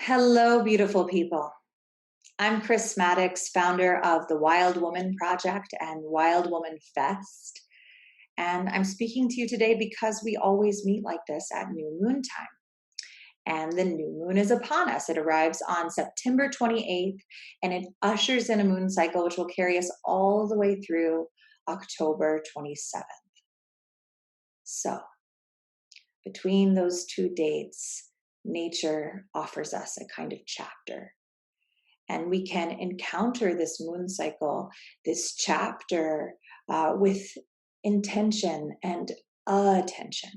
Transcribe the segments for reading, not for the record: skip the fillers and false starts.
Hello, beautiful people. I'm Chris Maddox, founder of the Wild Woman Project and Wild Woman Fest. And I'm speaking to you today because we always meet like this at new moon time. And the new moon is upon us. It arrives on September 28th and it ushers in a moon cycle, which will carry us all the way through October 27th. So, between those two dates, nature offers us a kind of chapter. And we can encounter this moon cycle, this chapter, with intention and attention.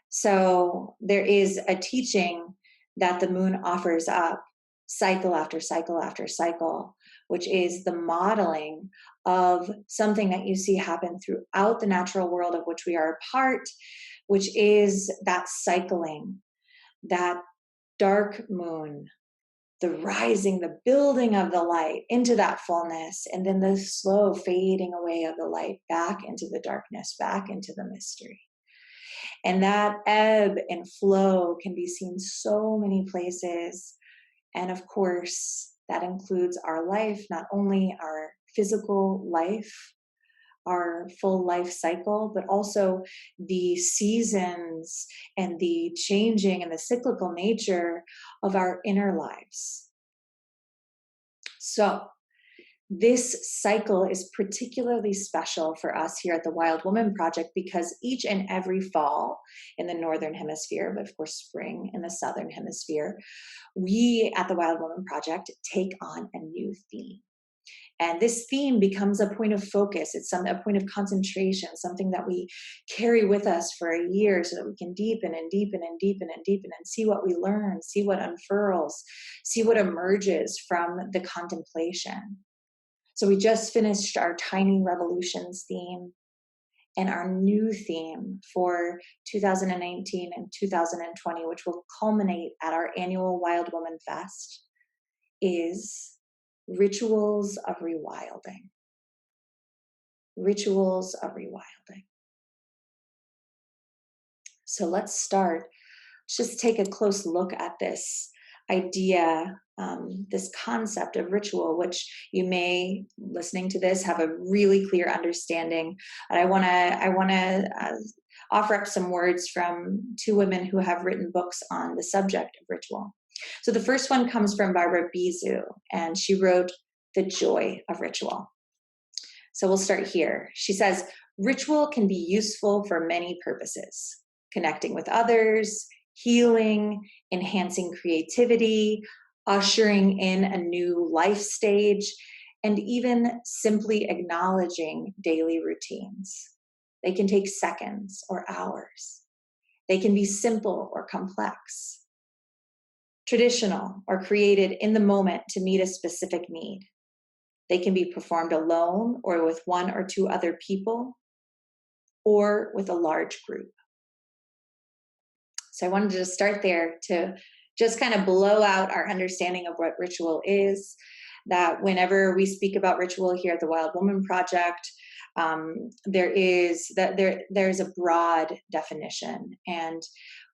So there is a teaching that the moon offers up cycle after cycle after cycle, which is the modeling of something that you see happen throughout the natural world of which we are a part, which is that cycling, that dark moon, the rising, the building of the light into that fullness, and then the slow fading away of the light back into the darkness, back into the mystery. And that ebb and flow can be seen so many places. And of course, that includes our life, not only our physical life, our full life cycle, but also the seasons and the changing and the cyclical nature of our inner lives. So, this cycle is particularly special for us here at the Wild Woman Project because each and every fall in the Northern Hemisphere, but of course, spring in the Southern Hemisphere, we at the Wild Woman Project take on a new theme. And this theme becomes a point of focus. It's a point of concentration, something that we carry with us for a year so that we can deepen and deepen and deepen and deepen and see what we learn, see what unfurls, see what emerges from the contemplation. So we just finished our Tiny Revolutions theme, and our new theme for 2019 and 2020, which will culminate at our annual Wild Woman Fest, is rituals of rewilding. Rituals of rewilding. So let's start. Let's just take a close look at this idea, this concept of ritual, which you may, listening to this, have a really clear understanding. And I want to offer up some words from two women who have written books on the subject of ritual. So the first one comes from Barbara Bizu, and she wrote The Joy of Ritual. So we'll start here. She says, ritual can be useful for many purposes: connecting with others, healing, enhancing creativity, ushering in a new life stage, and even simply acknowledging daily routines. They can take seconds or hours. They can be simple or complex, traditional or created in the moment to meet a specific need. They can be performed alone or with one or two other people or with a large group. So I wanted to start there to just kind of blow out our understanding of what ritual is, that whenever we speak about ritual here at the Wild Woman Project, there's a broad definition. And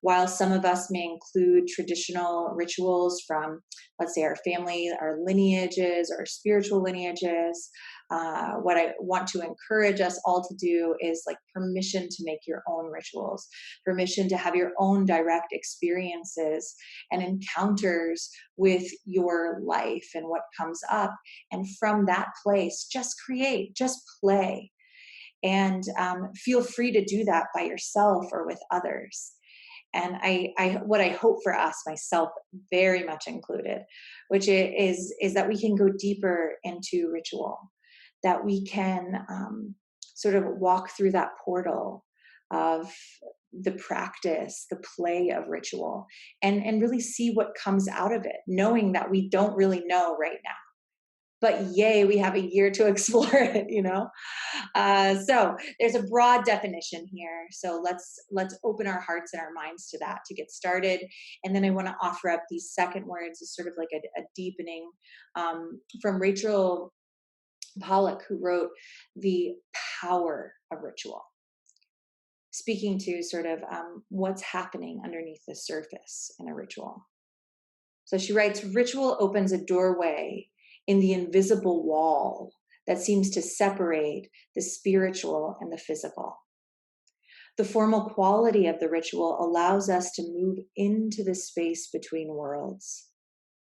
while some of us may include traditional rituals from, let's say, our family, our lineages, or spiritual lineages, what I want to encourage us all to do is like permission to make your own rituals, permission to have your own direct experiences and encounters with your life and what comes up. And from that place, just create, just play. And feel free to do that by yourself or with others. And what I hope for us, myself very much included, which is that we can go deeper into ritual, that we can sort of walk through that portal of the practice, the play of ritual, and really see what comes out of it, knowing that we don't really know right now. But yay, we have a year to explore it, you know? So there's a broad definition here. So let's open our hearts and our minds to that to get started. And then I want to offer up these second words as sort of like a deepening from Rachel Pollack, who wrote The Power of Ritual, speaking to sort of what's happening underneath the surface in a ritual. So she writes, ritual opens a doorway in the invisible wall that seems to separate the spiritual and the physical. The formal quality of the ritual allows us to move into the space between worlds,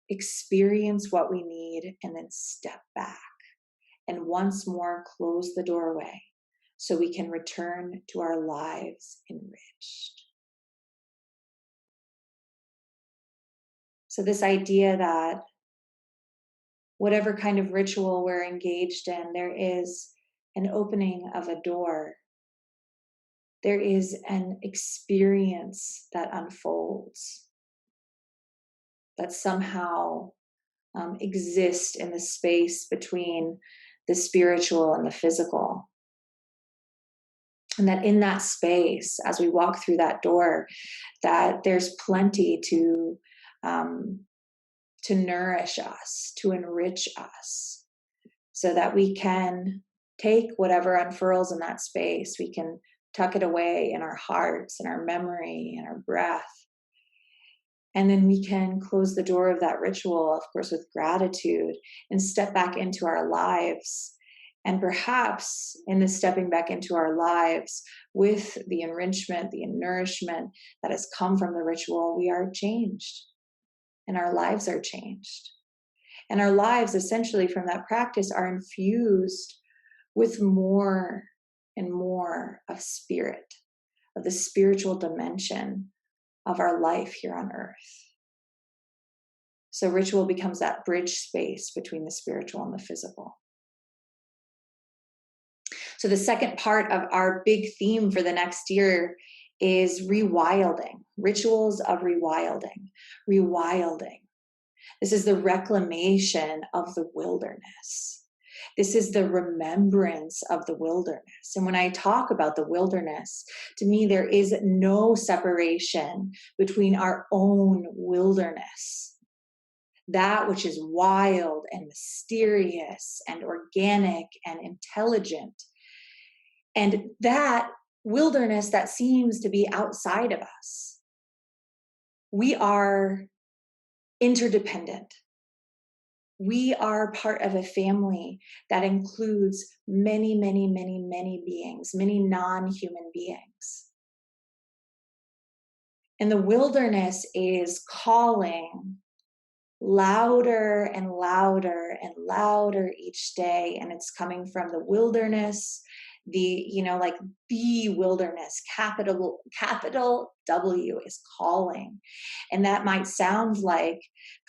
experience what we need, and then step back and once more close the doorway so we can return to our lives enriched. So this idea that whatever kind of ritual we're engaged in, there is an opening of a door. There is an experience that unfolds, that somehow exist in the space between the spiritual and the physical. And that in that space, as we walk through that door, that there's plenty to nourish us, to enrich us, so that we can take whatever unfurls in that space, we can tuck it away in our hearts and our memory and our breath. And then we can close the door of that ritual, of course, with gratitude, and step back into our lives. And perhaps in the stepping back into our lives with the enrichment, the nourishment that has come from the ritual, we are changed. And our lives are changed. And our lives, essentially, from that practice, are infused with more and more of spirit, of the spiritual dimension of our life here on earth. So ritual becomes that bridge space between the spiritual and the physical. So the second part of our big theme for the next year is rewilding, rituals of rewilding. Rewilding. This is the reclamation of the wilderness. This is the remembrance of the wilderness. And when I talk about the wilderness, to me, there is no separation between our own wilderness, that which is wild and mysterious and organic and intelligent, and that wilderness that seems to be outside of us. We are interdependent. We are part of a family that includes many, many, many, many beings, many non-human beings. And the wilderness is calling louder and louder and louder each day. And it's coming from the wilderness, the wilderness, capital W is calling. And that might sound like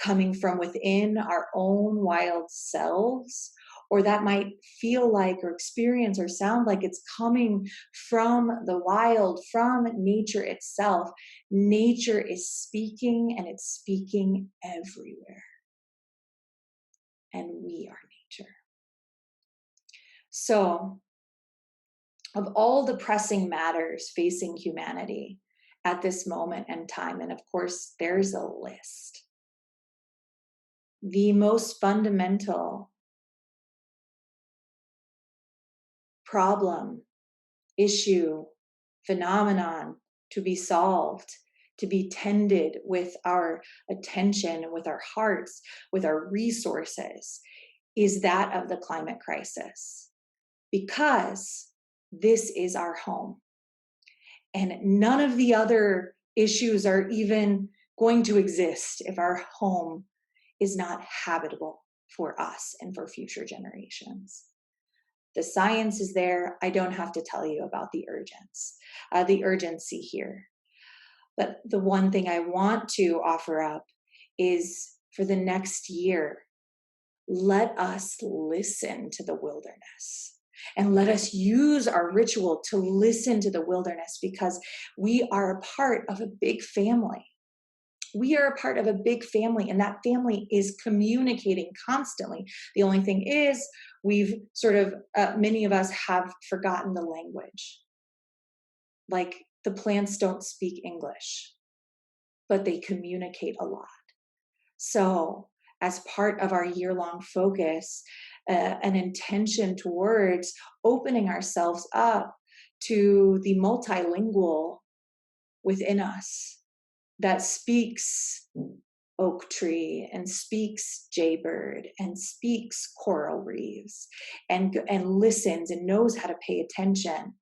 coming from within our own wild selves, or that might feel like or experience or sound like it's coming from the wild, from nature itself. Nature is speaking, and it's speaking everywhere. And we are nature. So, of all the pressing matters facing humanity at this moment in time, and of course, there's a list, the most fundamental problem, issue, phenomenon to be solved, to be tended with our attention, with our hearts, with our resources, is that of the climate crisis. Because this is our home. And none of the other issues are even going to exist if our home is not habitable for us and for future generations. The science is there. I don't have to tell you about the urgency here. But the one thing I want to offer up is, for the next year, let us listen to the wilderness. And let us use our ritual to listen to the wilderness, because we are a part of a big family. We are a part of a big family, and that family is communicating constantly. The only thing is, we've many of us have forgotten the language. Like, the plants don't speak English, but they communicate a lot. So, as part of our year-long focus, an intention towards opening ourselves up to the multilingual within us that speaks oak tree and speaks jaybird and speaks coral reefs and listens and knows how to pay attention,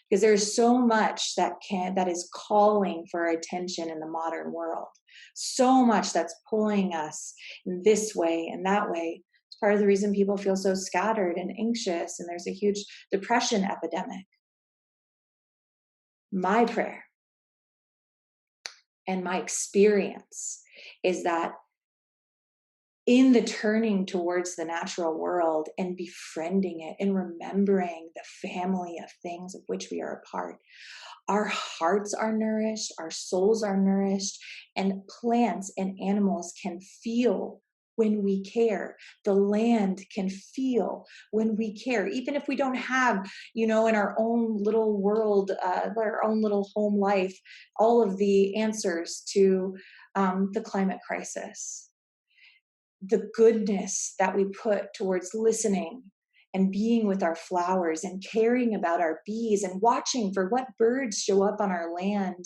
because there's so much that is calling for our attention in the modern world, so much that's pulling us in this way and that way. It's part of the reason people feel so scattered and anxious, and there's a huge depression epidemic. My prayer and my experience is that in the turning towards the natural world and befriending it and remembering the family of things of which we are a part, our hearts are nourished, our souls are nourished, and plants and animals can feel when we care. The land can feel when we care, even if we don't have, in our own little world, our own little home life, all of the answers to the climate crisis. The goodness that we put towards listening and being with our flowers and caring about our bees and watching for what birds show up on our land,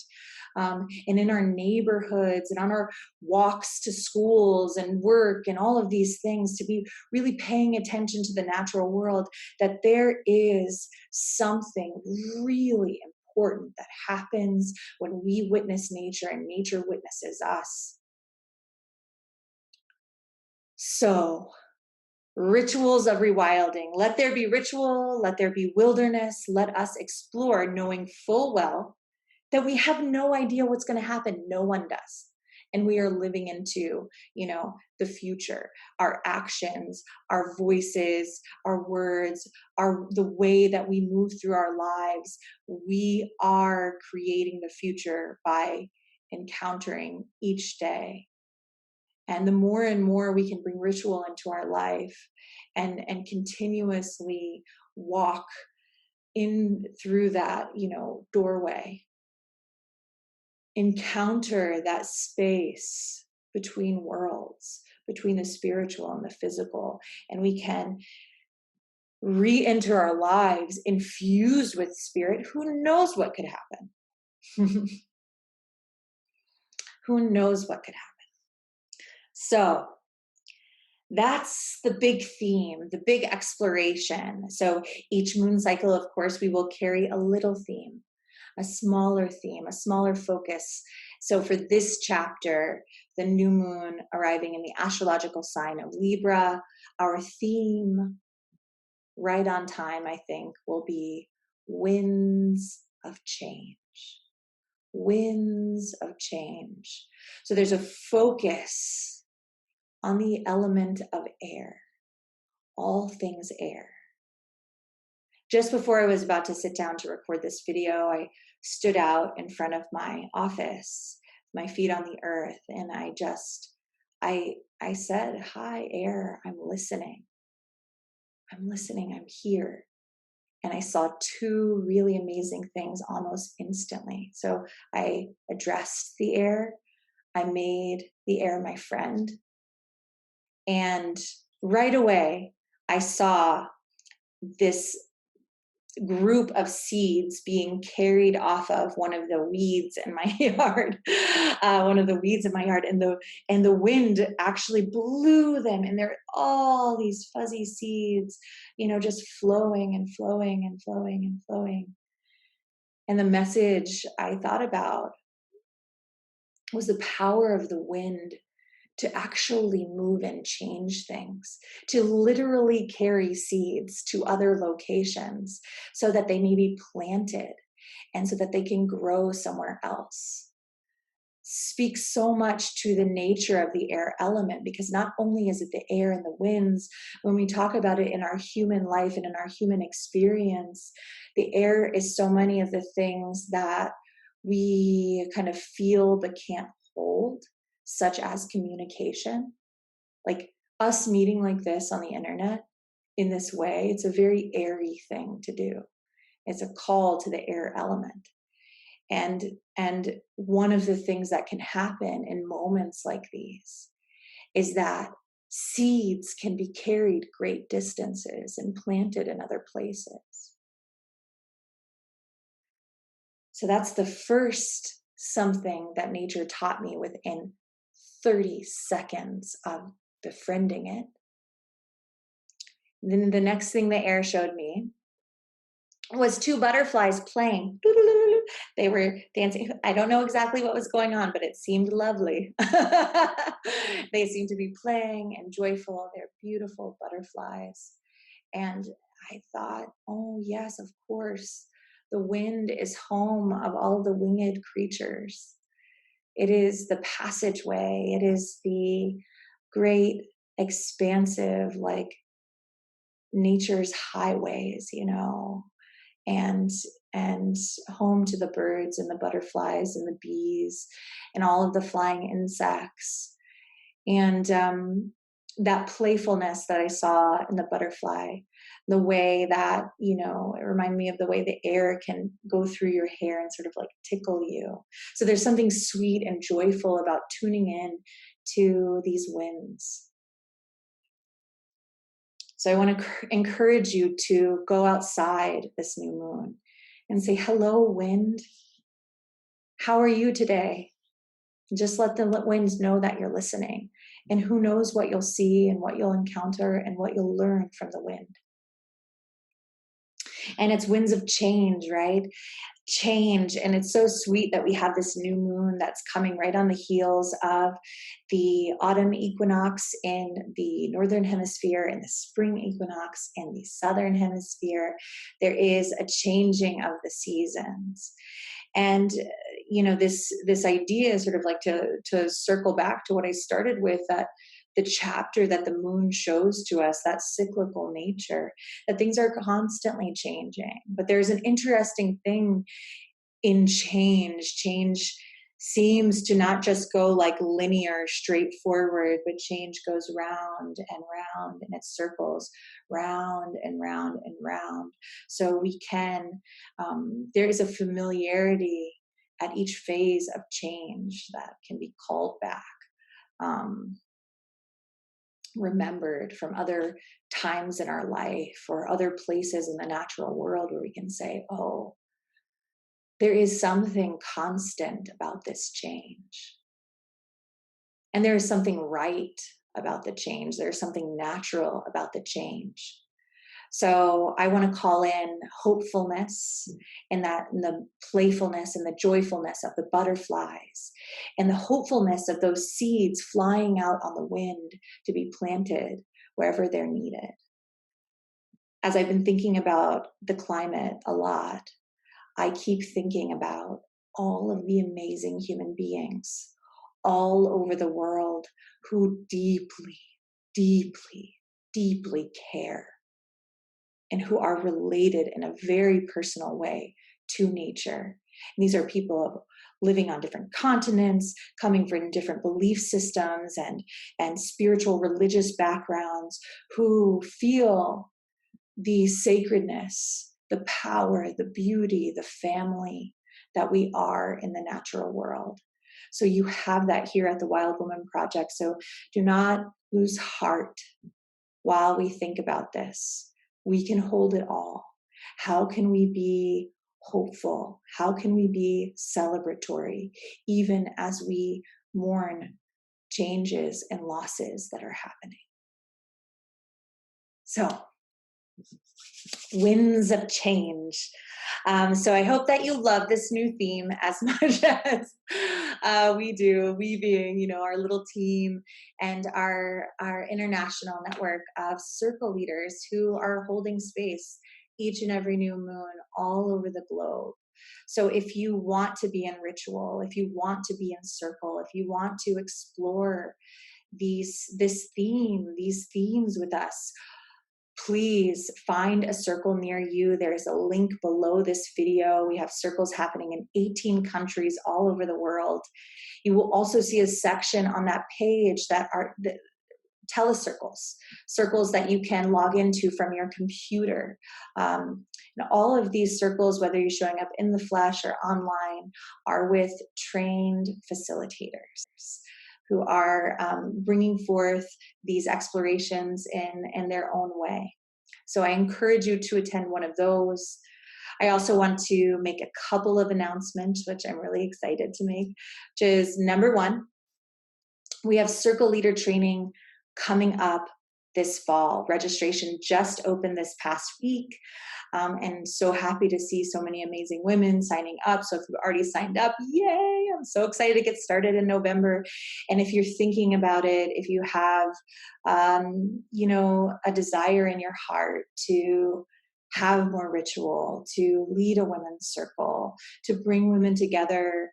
and in our neighborhoods and on our walks to schools and work and all of these things, to be really paying attention to the natural world, that there is something really important that happens when we witness nature and nature witnesses us. So, rituals of rewilding. Let there be ritual, let there be wilderness, let us explore, knowing full well that we have no idea what's going to happen. No one does. And we are living into, the future. Our actions, our voices, our words, the way that we move through our lives. We are creating the future by encountering each day. And the more and more we can bring ritual into our life and continuously walk in through that, doorway, encounter that space between worlds, between the spiritual and the physical, and we can re-enter our lives infused with spirit, who knows what could happen? Who knows what could happen? So that's the big theme, the big exploration. So each moon cycle, of course, we will carry a little theme, a smaller theme, a smaller focus. So for this chapter, the new moon arriving in the astrological sign of Libra, our theme, right on time, I think, will be winds of change. Winds of change. So there's a focus on the element of air, all things air. Just before I was about to sit down to record this video, I stood out in front of my office, my feet on the earth, and I said, "Hi, air, I'm listening. I'm listening, I'm here." And I saw two really amazing things almost instantly. So I addressed the air, I made the air my friend, and right away I saw this group of seeds being carried off of one of the weeds in my yard, and the wind actually blew them, and there are all these fuzzy seeds, just flowing and flowing and flowing and flowing. And the message I thought about was the power of the wind to actually move and change things, to literally carry seeds to other locations so that they may be planted and so that they can grow somewhere else. Speaks so much to the nature of the air element, because not only is it the air and the winds, when we talk about it in our human life and in our human experience, the air is so many of the things that we kind of feel but can't hold, such as communication. Like us meeting like this on the internet in this way, it's a very airy thing to do. It's a call to the air element. And one of the things that can happen in moments like these is that seeds can be carried great distances and planted in other places. So that's the first something that nature taught me within 30 seconds of befriending it. Then the next thing the air showed me was two butterflies playing. They were dancing. I don't know exactly what was going on, but it seemed lovely. They seemed to be playing and joyful. They're beautiful butterflies. And I thought, oh, yes, of course. The wind is home of all the winged creatures. It is the passageway. It is the great, expansive, like nature's highways, and home to the birds and the butterflies and the bees and all of the flying insects. And that playfulness that I saw in the butterfly, the way that, it reminded me of the way the air can go through your hair and sort of like tickle you. So there's something sweet and joyful about tuning in to these winds. So I want to encourage you to go outside this new moon and say, hello, wind. How are you today? Just let the winds know that you're listening. And who knows what you'll see and what you'll encounter and what you'll learn from the wind. And it's winds of change, right? Change. And it's so sweet that we have this new moon that's coming right on the heels of the autumn equinox in the Northern Hemisphere and the spring equinox in the Southern Hemisphere. There is a changing of the seasons. And this idea is sort of like to circle back to what I started with, that the chapter that the moon shows to us, that cyclical nature, that things are constantly changing. But there's an interesting thing in change. Change seems to not just go like linear, straightforward, but change goes round and round, and it circles round and round and round. So we can, there is a familiarity at each phase of change that can be called back, remembered from other times in our life or other places in the natural world where we can say, oh, there is something constant about this change. And there is something right about the change. There's something natural about the change. So I want to call in hopefulness and the playfulness and the joyfulness of the butterflies and the hopefulness of those seeds flying out on the wind to be planted wherever they're needed. As I've been thinking about the climate a lot, I keep thinking about all of the amazing human beings all over the world who deeply, deeply, deeply care and who are related in a very personal way to nature. And these are people living on different continents, coming from different belief systems and spiritual religious backgrounds, who feel the sacredness, the power, the beauty, the family that we are in the natural world. So you have that here at the Wild Woman Project. So do not lose heart while we think about this. We can hold it all. How can we be hopeful? How can we be celebratory, even as we mourn changes and losses that are happening? So, winds of change. So I hope that you love this new theme as much as we do, we being, our little team and our international network of circle leaders who are holding space each and every new moon all over the globe. So if you want to be in ritual, if you want to be in circle, if you want to explore these themes with us, please find a circle near you. There's a link below this video. We have circles happening in 18 countries all over the world. You will also see a section on that page that are the telecircles, circles that you can log into from your computer. And all of these circles, whether you're showing up in the flesh or online, are with trained facilitators who are bringing forth these explorations in their own way. So I encourage you to attend one of those. I also want to make a couple of announcements, which I'm really excited to make, which is number one, We have circle leader training coming up this fall. Registration just opened this past week. And so happy to see so many amazing women signing up. So if you've already signed up, yay! I'm so excited to get started in November. And if you're thinking about it, if you have, a desire in your heart to have more ritual, to lead a women's circle, to bring women together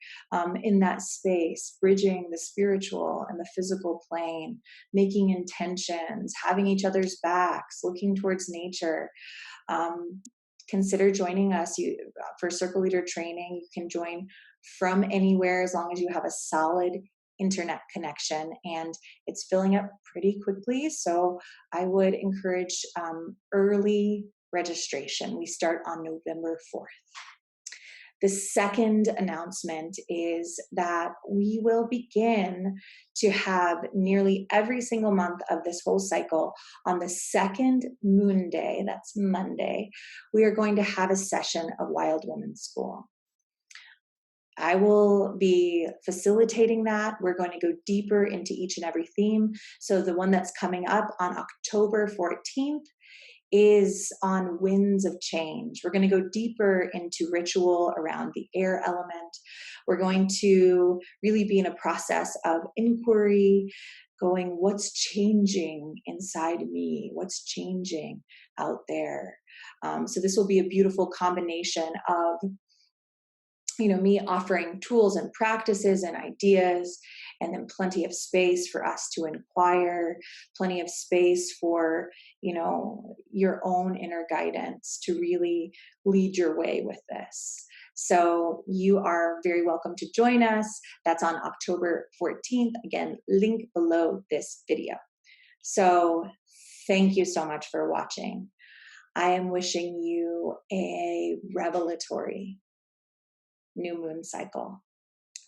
in that space, bridging the spiritual and the physical plane, making intentions, having each other's backs, looking towards nature. Consider joining us for circle leader training. You can join from anywhere as long as you have a solid internet connection, and it's filling up pretty quickly. So I would encourage early registration. We start on November 4th. The second announcement is that we will begin to have nearly every single month of this whole cycle on the second moon day, that's Monday, we are going to have a session of Wild Woman School. I will be facilitating that. We're going to go deeper into each and every theme. So the one that's coming up on October 14th is on winds of change. We're going to go deeper into ritual around the air element. We're going to really be in a process of inquiry, going, what's changing inside me? What's changing out there? So this will be a beautiful combination of me offering tools and practices and ideas, and then plenty of space for us to inquire, plenty of space for, your own inner guidance to really lead your way with this. So you are very welcome to join us. That's on October 14th. Again, link below this video. So thank you so much for watching. I am wishing you a revelatory new moon cycle.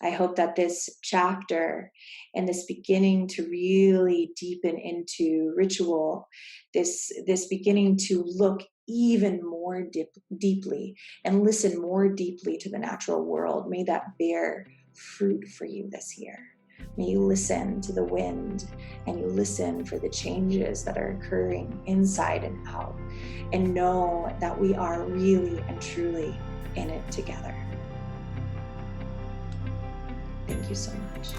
I hope that this chapter and this beginning to really deepen into ritual, this beginning to look even more deeply and listen more deeply to the natural world, may that bear fruit for you this year. May you listen to the wind and you listen for the changes that are occurring inside and out, and know that we are really and truly in it together. Thank you so much.